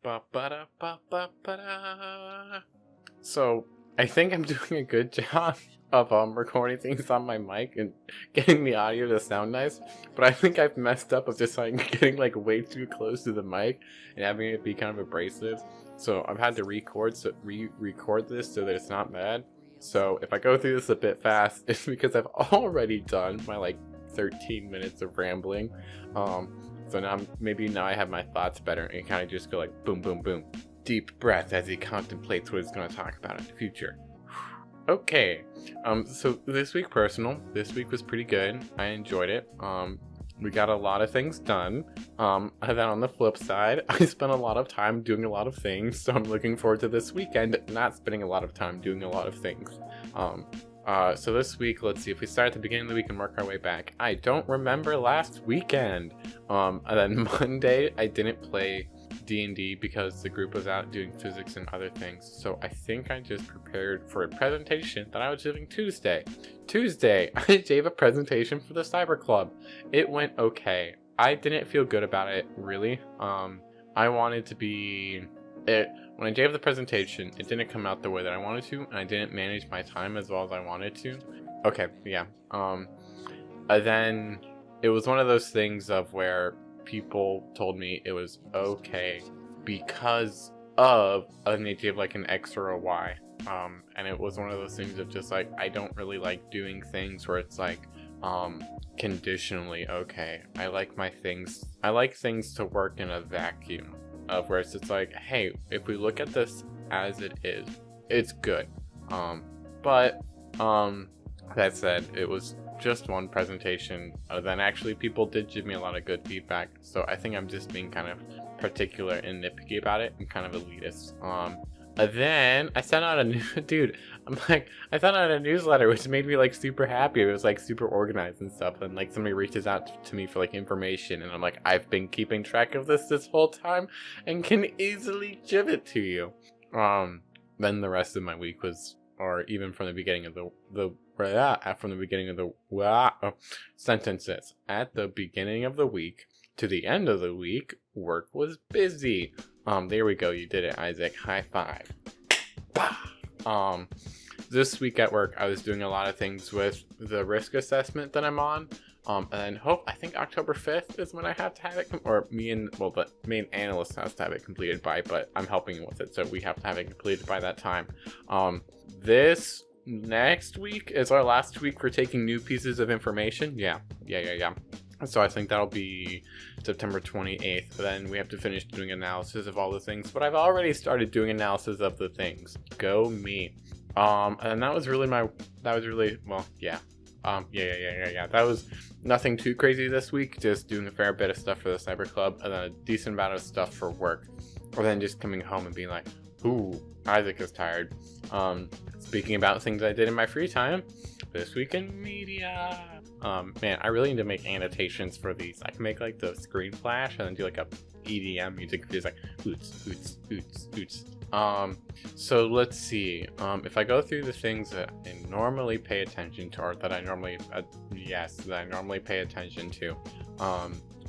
Ba-ba-da-ba-ba-ba-da. So I think I'm doing a good job of recording things on my mic and getting the audio to sound nice, but I think I've messed up of just like getting like way too close to the mic and having it be kind of abrasive. So I've had to record this so that it's not bad. So if I go through this a bit fast, it's because I've already done my like 13 minutes of rambling. So now now I have my thoughts better and kind of just go like boom, boom, boom. Deep breath as he contemplates what he's going to talk about in the future. Okay, so this week was pretty good. I enjoyed it. We got a lot of things done. And then on the flip side, I spent a lot of time doing a lot of things, so I'm looking forward to this weekend not spending a lot of time doing a lot of things. So this week, let's see, if we start at the beginning of the week and work our way back. I don't remember last weekend. And then Monday, I didn't play D&D because the group was out doing physics and other things. So I think I just prepared for a presentation that I was doing Tuesday. I gave a presentation for the Cyber Club. It went okay. I didn't feel good about it, really. I wanted to be... When I gave the presentation, it didn't come out the way that I wanted to, and I didn't manage my time as well as I wanted to. Okay, yeah. Then it was one of those things of where people told me it was okay because of an idea of like an X or a Y. And it was one of those things of just like, I don't really like doing things where it's like, conditionally okay. I like things to work in a vacuum of where it's just like, hey, if we look at this as it is, it's good. But that said, it was just one presentation. Then actually people did give me a lot of good feedback, so I think I'm just being kind of particular and nitpicky about it and kind of elitist. Then I sent out I sent out a newsletter, which made me like super happy. It was like super organized and stuff, and like somebody reaches out to me for like information, and I'm like, I've been keeping track of this whole time and can easily give it to you. Then the rest of my week was, or even from the beginning of sentences, at the beginning of the week to the end of the week, work was busy. There we go. You did it, Isaac. High five. This week at work, I was doing a lot of things with the risk assessment that I'm on. And I think October 5th is when I have to have it, the main analyst has to have it completed by, but I'm helping with it, so we have to have it completed by that time. This next week is our last week for taking new pieces of information. Yeah. So I think that'll be September 28th. Then we have to finish doing analysis of all the things, but I've already started doing analysis of the things. Go me. And that was really that was nothing too crazy this week. Just doing a fair bit of stuff for the Cyber Club and then a decent amount of stuff for work. Or then just coming home and being like, ooh, Isaac is tired. Speaking about things I did in my free time, this week in media. Man, I really need to make annotations for these. I can make like the screen flash and then do like a EDM music. It's like oots, oots, oots, oots. So let's see. If I go through the things that I normally pay attention to, or that I normally pay attention to.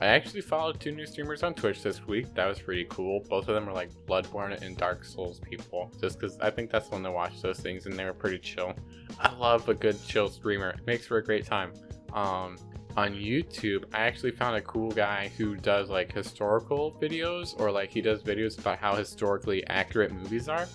I actually followed 2 new streamers on Twitch this week. That was pretty cool. Both of them are like Bloodborne and Dark Souls people. Just because I think that's fun to watch those things, and they were pretty chill. I love a good chill streamer. It makes for a great time. On YouTube, I actually found a cool guy who does like historical videos, or like he does videos about how historically accurate movies are.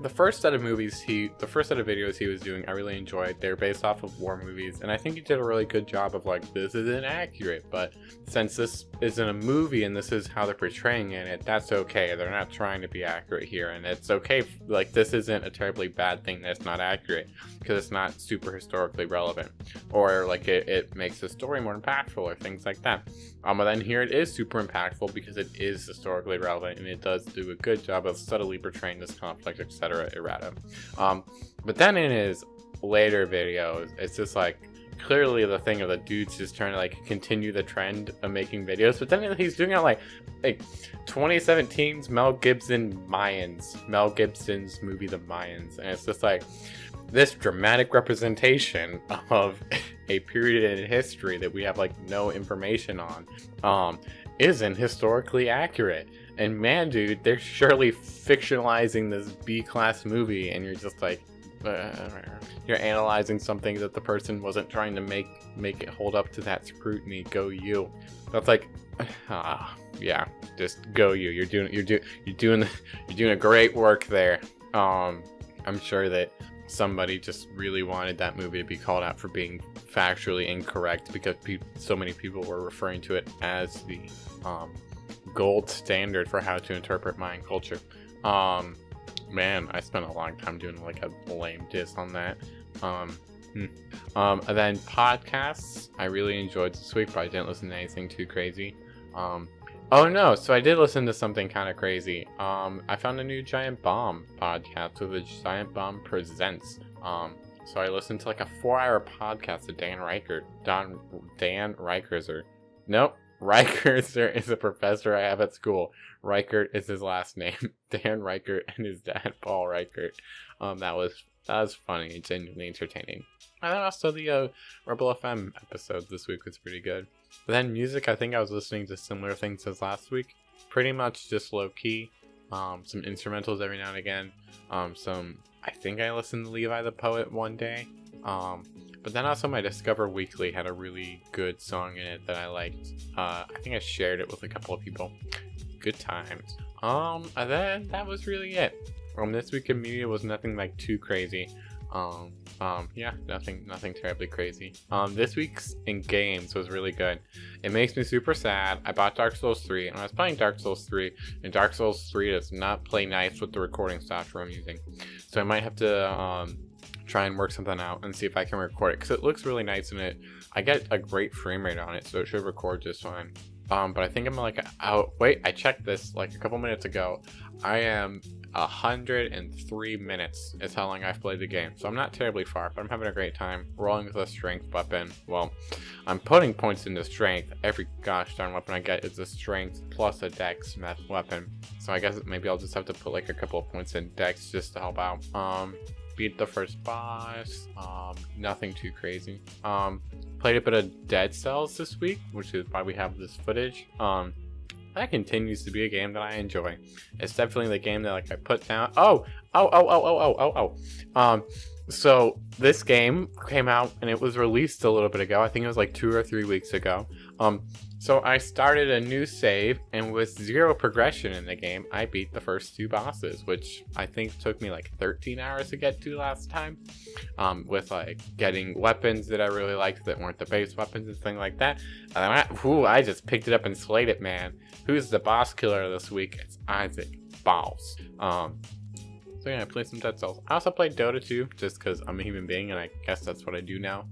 The first set of videos he was doing, I really enjoyed. They're based off of war movies, and I think he did a really good job of like, this isn't accurate, but since this isn't a movie and this is how they're portraying it, that's okay. They're not trying to be accurate here, and it's okay. Like, this isn't a terribly bad thing that's not accurate, because it's not super historically relevant, or like it makes the story more impactful, or things like that. But then here it is super impactful because it is historically relevant, and it does do a good job of subtly portraying this conflict, etc. errata. But then in his later videos, it's just like clearly the thing of the dude's just trying to like continue the trend of making videos, but then he's doing it like 2017's Mel Gibson's movie The Mayans, and it's just like this dramatic representation of a period in history that we have like no information on isn't historically accurate. And man, dude, they're surely fictionalizing this B-class movie, and you're just like, you're analyzing something that the person wasn't trying to make it hold up to that scrutiny. Go you. That's like, yeah, just go you. You're doing a great work there. I'm sure that somebody just really wanted that movie to be called out for being factually incorrect because so many people were referring to it as the gold standard for how to interpret Mayan culture. Man, I spent a long time doing like a lame diss on that. And then podcasts, I really enjoyed this week, but I didn't listen to anything too crazy. Oh no, so I did listen to something kind of crazy. I found a new Giant Bomb podcast with a Giant Bomb Presents. So I listened to like a 4-hour podcast of Dan Reichertzer. Nope, Reichertzer is a professor I have at school. Reichert is his last name. Dan Reichert and his dad, Paul Reichert. That was funny and genuinely entertaining. And then also the Rebel FM episode this week was pretty good. But then music, I think I was listening to similar things as last week. Pretty much just low key. Some instrumentals every now and again. I think I listened to Levi the Poet one day. But then also my Discover Weekly had a really good song in it that I liked. I think I shared it with a couple of people. Good times. And then that was really it. This week in media was nothing like too crazy. Yeah, nothing terribly crazy. This week's in games was really good. It makes me super sad. I bought Dark Souls 3, and I was playing Dark Souls 3, and Dark Souls 3 does not play nice with the recording software I'm using. So I might have to try and work something out and see if I can record it, because it looks really nice in it. I get a great frame rate on it, so it should record just fine. But I think I'm like, wait, I checked this like a couple minutes ago. I am 103 minutes is how long I've played the game. So I'm not terribly far, but I'm having a great time rolling with a strength weapon. Well, I'm putting points into strength. Every gosh darn weapon I get is a strength plus a dex weapon. So I guess maybe I'll just have to put like a couple of points in dex just to help out. Beat the first boss. Nothing too crazy. Played a bit of Dead Cells this week, which is why we have this footage. That continues to be a game that I enjoy. It's definitely the game that like I put down. So this game came out and it was released a little bit ago. I think it was like 2 or 3 weeks ago. So I started a new save, and with 0 progression in the game, I beat the first 2 bosses, which I think took me like 13 hours to get to last time. With like getting weapons that I really liked that weren't the base weapons and things like that. And I just picked it up and slayed it, man. Who's the boss killer this week? It's Isaac Balls. So yeah, I played some Dead Cells. I also played Dota 2, just because I'm a human being, and I guess that's what I do now.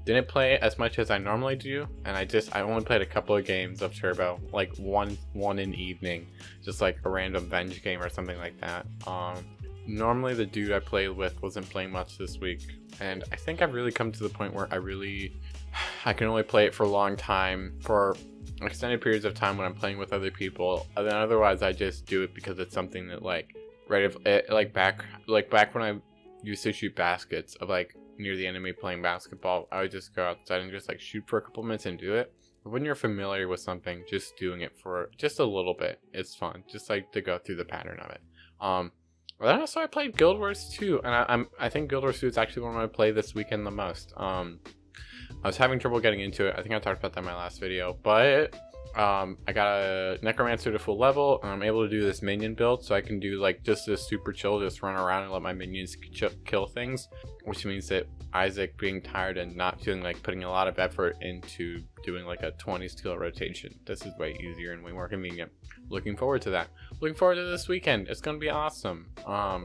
Didn't play as much as I normally do, and I only played a couple of games of Turbo, like one in the evening, just like a random Venge game or something like that. Normally the dude I played with wasn't playing much this week, and I think I've really come to the point where I can only play it for a long time, for extended periods of time when I'm playing with other people, and then otherwise I just do it because it's something that back when I used to shoot baskets of like near the enemy playing basketball, I would just go outside and just like shoot for a couple minutes and do it. But when you're familiar with something, just doing it for just a little bit, it's fun. Just like to go through the pattern of it. But then also I played Guild Wars 2, and I think Guild Wars 2 is actually one I play this weekend the most. I was having trouble getting into it. I think I talked about that in my last video, but I got a Necromancer to full level, and I'm able to do this minion build, so I can do like just this super chill, just run around and let my minions kill things, which means that Isaac being tired and not feeling like putting a lot of effort into doing like a 20 skill rotation. This is way easier and way more convenient. Looking forward to that. Looking forward to this weekend. It's gonna be awesome. I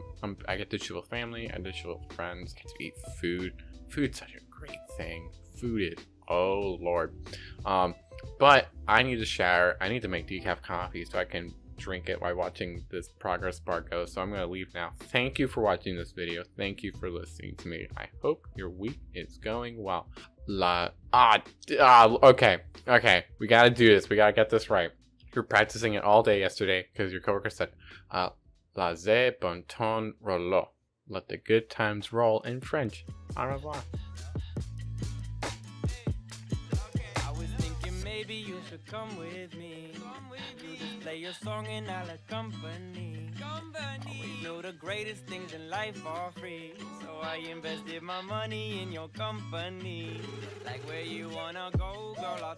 get to chill with family, I get to chill with friends, I get to eat food. Food's such a great thing. Food is, oh lord. But I need to shower. I need to make decaf coffee so I can drink it while watching this progress bar go. So I'm going to leave now. Thank you for watching this video. Thank you for listening to me. I hope your week is going well. Okay. We got to do this. We got to get this right. You're practicing it all day yesterday because your coworker said, laissez bon temps rouler. Let the good times roll in French. Au revoir. Maybe you should come with me. You just play your song and I'll accompany. Always know the greatest things in life are free, so I invested my money in your company. Like where you wanna go, girl, I'll